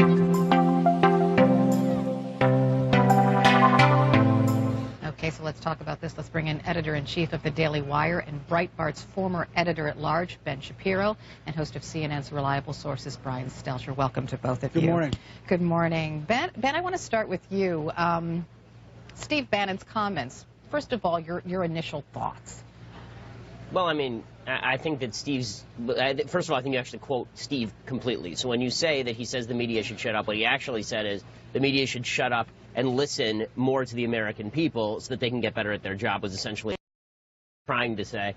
Okay, so let's talk about this. Let's bring in editor-in-chief of the Daily Wire and Breitbart's former editor-at-large, Ben Shapiro, and host of CNN's Reliable Sources, Brian Stelter. Welcome to both of you. Good morning. Good morning. Ben, I want to start with you. Steve Bannon's comments. First of all, your initial thoughts. Well, I mean, I think that first of all, I think you actually quote Steve completely. So when you say that he says the media should shut up, what he actually said is the media should shut up and listen more to the American people so that they can get better at their job, was essentially trying to say.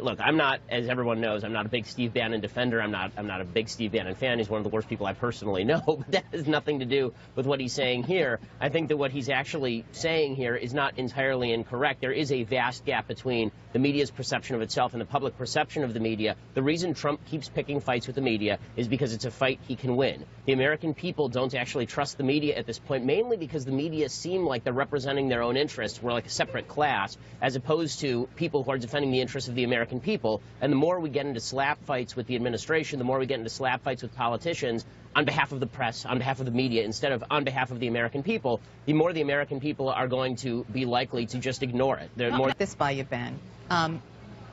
Look, I'm not, as everyone knows, I'm not a big Steve Bannon defender. I'm not a big Steve Bannon fan. He's one of the worst people I personally know, but that has nothing to do with what he's saying here. I think that what he's actually saying here is not entirely incorrect. There is a vast gap between the media's perception of itself and the public perception of the media. The reason Trump keeps picking fights with the media is because it's a fight he can win. The American people don't actually trust the media at this point, mainly because the media seem like they're representing their own interests. We're like a separate class, as opposed to people who are defending the interests of the American people. And the more we get into slap fights with the administration, the more we get into slap fights with politicians on behalf of the press, on behalf of the media, instead of on behalf of the American people, the more the American people are going to be likely to just ignore it. I'll run this by you, Ben.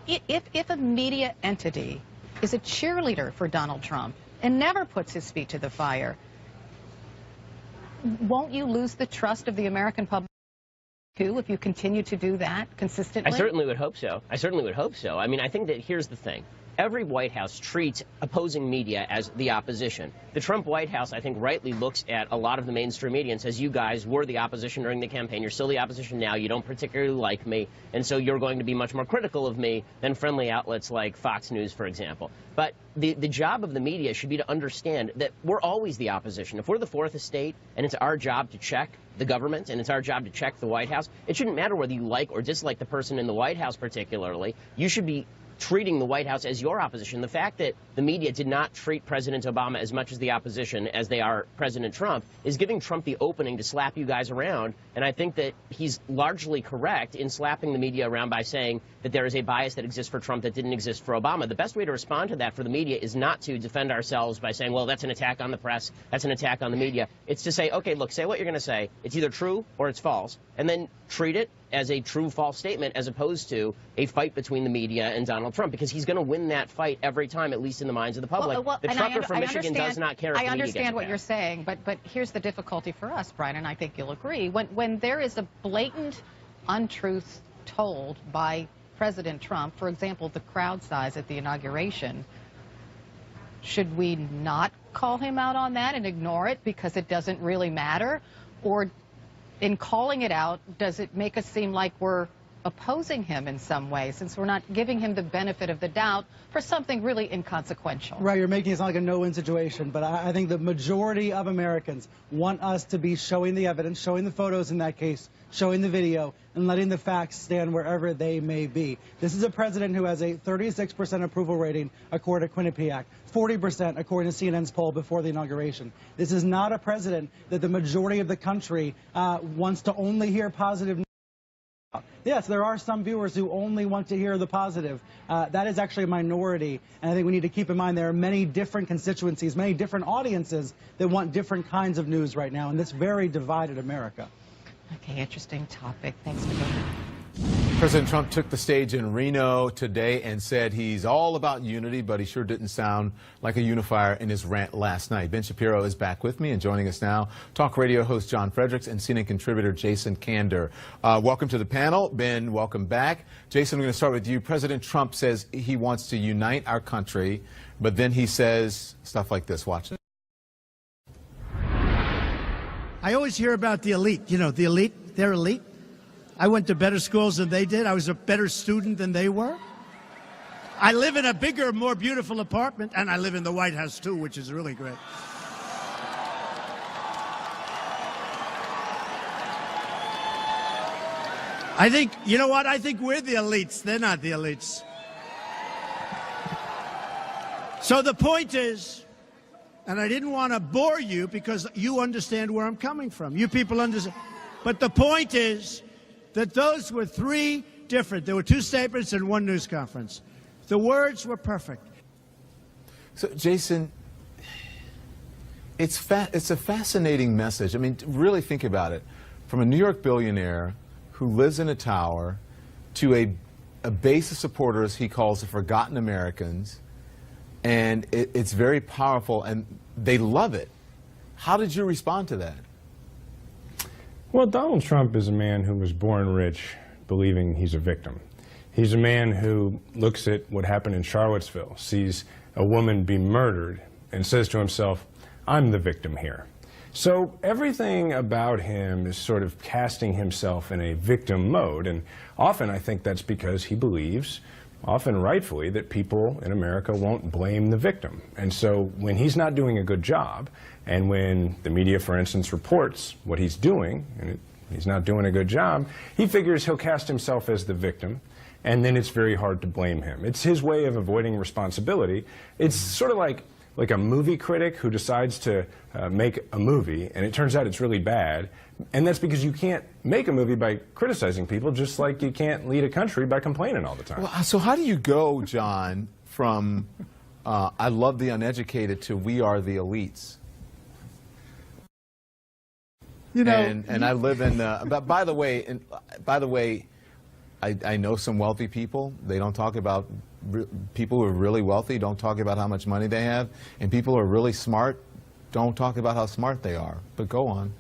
If a media entity is a cheerleader for Donald Trump and never puts his feet to the fire, won't you lose the trust of the American public too if you continue to do that consistently? I certainly would hope so. I certainly would hope so. I mean, I think that here's the thing. Every White House treats opposing media as the opposition. The Trump White House, I think, rightly looks at a lot of the mainstream media and says, you guys were the opposition during the campaign. You're still the opposition now. You don't particularly like me. And so you're going to be much more critical of me than friendly outlets like Fox News, for example. But the job of the media should be to understand that we're always the opposition. If we're the fourth estate and it's our job to check the government and it's our job to check the White House, it shouldn't matter whether you like or dislike the person in the White House particularly. You should be treating the White House as your opposition. The fact that the media did not treat President Obama as much as the opposition as they are President Trump is giving Trump the opening to slap you guys around. And I think that he's largely correct in slapping the media around by saying that there is a bias that exists for Trump that didn't exist for Obama. The best way to respond to that for the media is not to defend ourselves by saying, well, that's an attack on the press, that's an attack on the media. It's to say, okay, look, say what you're going to say. It's either true or it's false. And then treat it as a true-false statement as opposed to a fight between the media and Donald Trump, because he's going to win that fight every time, at least in the minds of the public. The trucker from Michigan does not care if the media gets I understand what you're saying, but here's the difficulty for us, Brian, and I think you'll agree. When there is a blatant untruth told by President Trump, for example, the crowd size at the inauguration, should we not call him out on that and ignore it because it doesn't really matter? Or in calling it out, does it make us seem like we're opposing him in some way, since we're not giving him the benefit of the doubt for something really inconsequential? Right, you're making it sound like a no-win situation, but I think the majority of Americans want us to be showing the evidence, showing the photos in that case, showing the video, and letting the facts stand wherever they may be. This is a president who has a 36% approval rating according to Quinnipiac, 40% according to CNN's poll before the inauguration. This is not a president that the majority of the country wants to only hear positive news. Yes, there are some viewers who only want to hear the positive. That is actually a minority, and I think we need to keep in mind there are many different constituencies, many different audiences that want different kinds of news right now in this very divided America. Okay, interesting topic. Thanks for going. President Trump took the stage in Reno today and said he's all about unity, but he sure didn't sound like a unifier in his rant last night. Ben Shapiro is back with me, and joining us now, talk radio host John Fredericks and CNN contributor Jason Kander. Welcome to the panel. Ben, welcome back. Jason, I'm going to start with you. President Trump says he wants to unite our country, but then he says stuff like this. Watch it. I always hear about the elite. You know, the elite, they're elite. I went to better schools than they did. I was a better student than they were. I live in a bigger, more beautiful apartment, and I live in the White House, too, which is really great. I think, you know what? I think we're the elites. They're not the elites. So the point is, and I didn't want to bore you because you understand where I'm coming from. You people understand. But the point is that those were three different. There were two statements and one news conference. The words were perfect. So, Jason, It's a fascinating message. I mean, really think about it. From a New York billionaire who lives in a tower to a base of supporters he calls the forgotten Americans, and it's very powerful, and they love it. How did you respond to that? Well, Donald Trump is a man who was born rich, believing he's a victim. He's a man who looks at what happened in Charlottesville, sees a woman be murdered, and says to himself, I'm the victim here. So everything about him is sort of casting himself in a victim mode, and often I think that's because he believes, often rightfully, that people in America won't blame the victim. And so when he's not doing a good job, and when the media, for instance, reports what he's doing, and he's not doing a good job, he figures he'll cast himself as the victim, and then it's very hard to blame him. It's his way of avoiding responsibility. It's sort of like a movie critic who decides to make a movie, and it turns out it's really bad, and that's because you can't make a movie by criticizing people, just like you can't lead a country by complaining all the time. Well, so how do you go, John, from I love the uneducated to we are the elites? You know, and I live in. But by the way, I know some wealthy people. They don't talk about people who are really wealthy. Don't talk about how much money they have, and people who are really smart don't talk about how smart they are. But go on.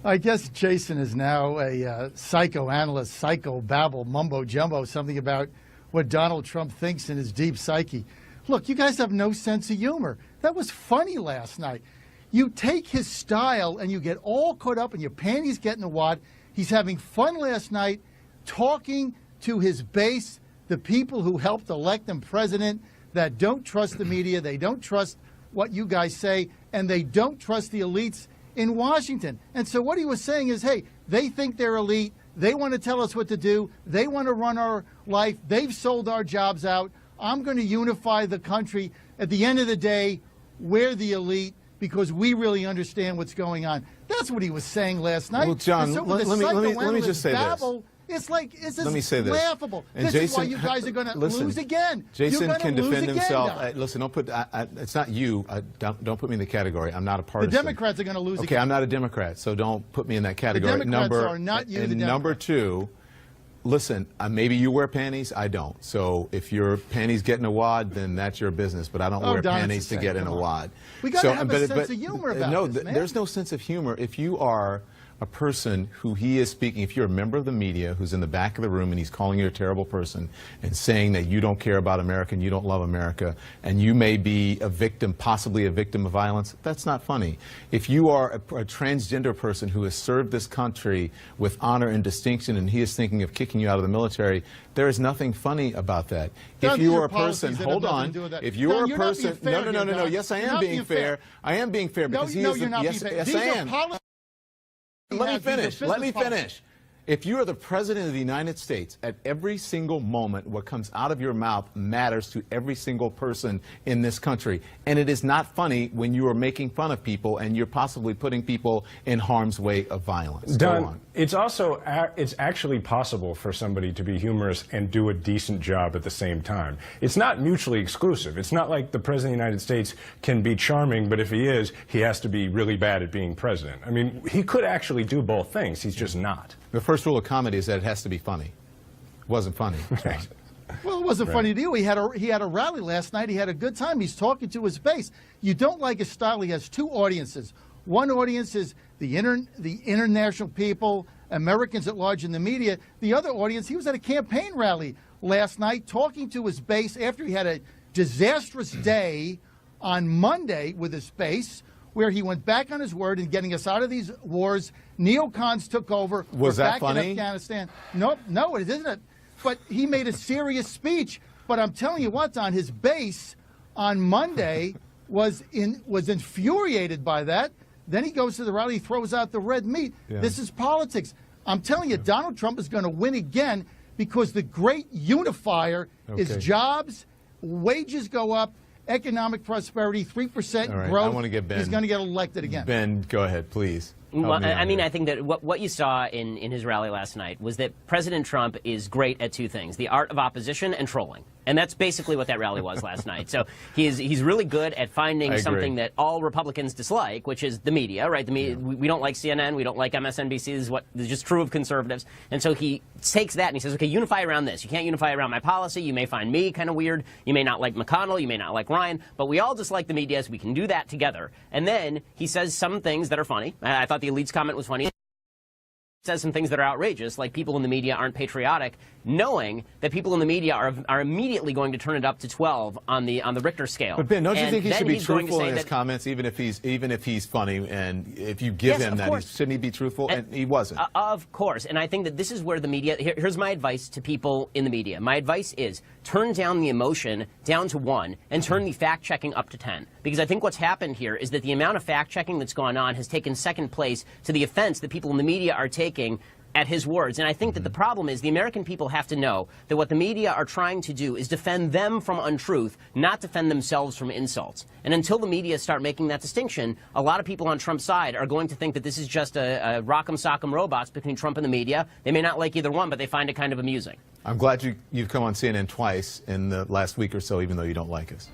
I guess Jason is now a psychoanalyst, psycho-babble, mumbo-jumbo, something about what Donald Trump thinks in his deep psyche. Look, you guys have no sense of humor. That was funny last night. You take his style and you get all caught up and your panties get in the wad. He's having fun last night talking to his base, the people who helped elect him president, that don't trust the media, they don't trust what you guys say, and they don't trust the elites in Washington. And so what he was saying is, hey, they think they're elite, they want to tell us what to do, they want to run our life, they've sold our jobs out, I'm going to unify the country. At the end of the day, we're the elite because we really understand what's going on. That's what he was saying last night. Well, John, so let me just say babble, this. It's Let me say this. laughable. And this Jason, is why you guys are going to lose again. Jason can defend himself. Don. Listen, don't put. It's not you. Don't put me in the category. I'm not a partisan. The Democrats are going to lose again. Okay, I'm not a Democrat, so don't put me in that category. The Democrats are not you, the And Democrats. number two, listen, maybe you wear panties. I don't. So if your panties get in a wad, then that's your business. But I don't wear Don, panties to get in a wad. We got to have a sense of humor about no, this, man. there's no sense of humor. If you are a person who he is speaking, if you're a member of the media who's in the back of the room and he's calling you a terrible person and saying that you don't care about America and you don't love America and you may be a victim, possibly a victim of violence, that's not funny. If you are a transgender person who has served this country with honor and distinction and he is thinking of kicking you out of the military, there is nothing funny about that. Don, if you these are are a person, policies that hold have nothing on, to do with that. if you Don, are a you're not person, being fair no, here, Don. yes, I You're am not being being fair. fair. I am being fair because he no, is, you're not yes, being fair. yes, These I are am. policies. Let me finish. Let me policies. finish. If you are the President of the United States, at every single moment, what comes out of your mouth matters to every single person in this country. And it is not funny when you are making fun of people and you're possibly putting people in harm's way of violence. Don, it's also it's actually possible for somebody to be humorous and do a decent job at the same time. It's not mutually exclusive. It's not like the President of the United States can be charming, but if he is, he has to be really bad at being president. I mean, he could actually do both things. He's just not. The first rule of comedy is that it has to be funny. It wasn't funny. Right. Well, it wasn't funny to you. He had a rally last night. He had a good time. He's talking to his base. You don't like his style. He has two audiences. One audience is the international people, Americans at large in the media. The other audience, he was at a campaign rally last night talking to his base after he had a disastrous day on Monday with his base, where he went back on his word in getting us out of these wars. Neocons took over. Was We're that back funny? in Afghanistan. No, it isn't. But he made a serious speech. But I'm telling you what, Don, his base on Monday was infuriated by that. Then he goes to the rally, throws out the red meat. Yeah. This is politics. I'm telling you, Donald Trump is going to win again because the great unifier is jobs, wages go up, economic prosperity, 3% All right, growth. I want to get Ben. He's going to get elected again. Ben, go ahead, please. Well, I mean, I think that what you saw in his rally last night was that President Trump is great at two things: the art of opposition and trolling. And that's basically what that rally was last night. So he's really good at finding something that all Republicans dislike, which is the media, right? The media, we don't like CNN, we don't like MSNBC. This is just true of conservatives. And so he takes that and he says, okay, unify around this. You can't unify around my policy. You may find me kind of weird. You may not like McConnell. You may not like Ryan. But we all dislike the media, so we can do that together. And then he says some things that are funny. I thought the elites comment was funny. Says some things that are outrageous, like people in the media aren't patriotic, knowing that people in the media are immediately going to turn it up to 12 on the Richter scale. But Ben, don't you think he should be truthful in his that, comments, even if he's funny, and if you give him that, shouldn't he be truthful? And he wasn't. Of course, and I think that this is where the media. Here's my advice to people in the media. My advice is turn down the emotion down to 1 and turn the fact-checking up to 10. Because I think what's happened here is that the amount of fact-checking that's gone on has taken second place to the offense that people in the media are taking at his words. And I think that the problem is the American people have to know that what the media are trying to do is defend them from untruth, not defend themselves from insults. And until the media start making that distinction, a lot of people on Trump's side are going to think that this is just a rock'em sock'em robots between Trump and the media. They may not like either one, but they find it kind of amusing. I'm glad you've come on CNN twice in the last week or so, even though you don't like us.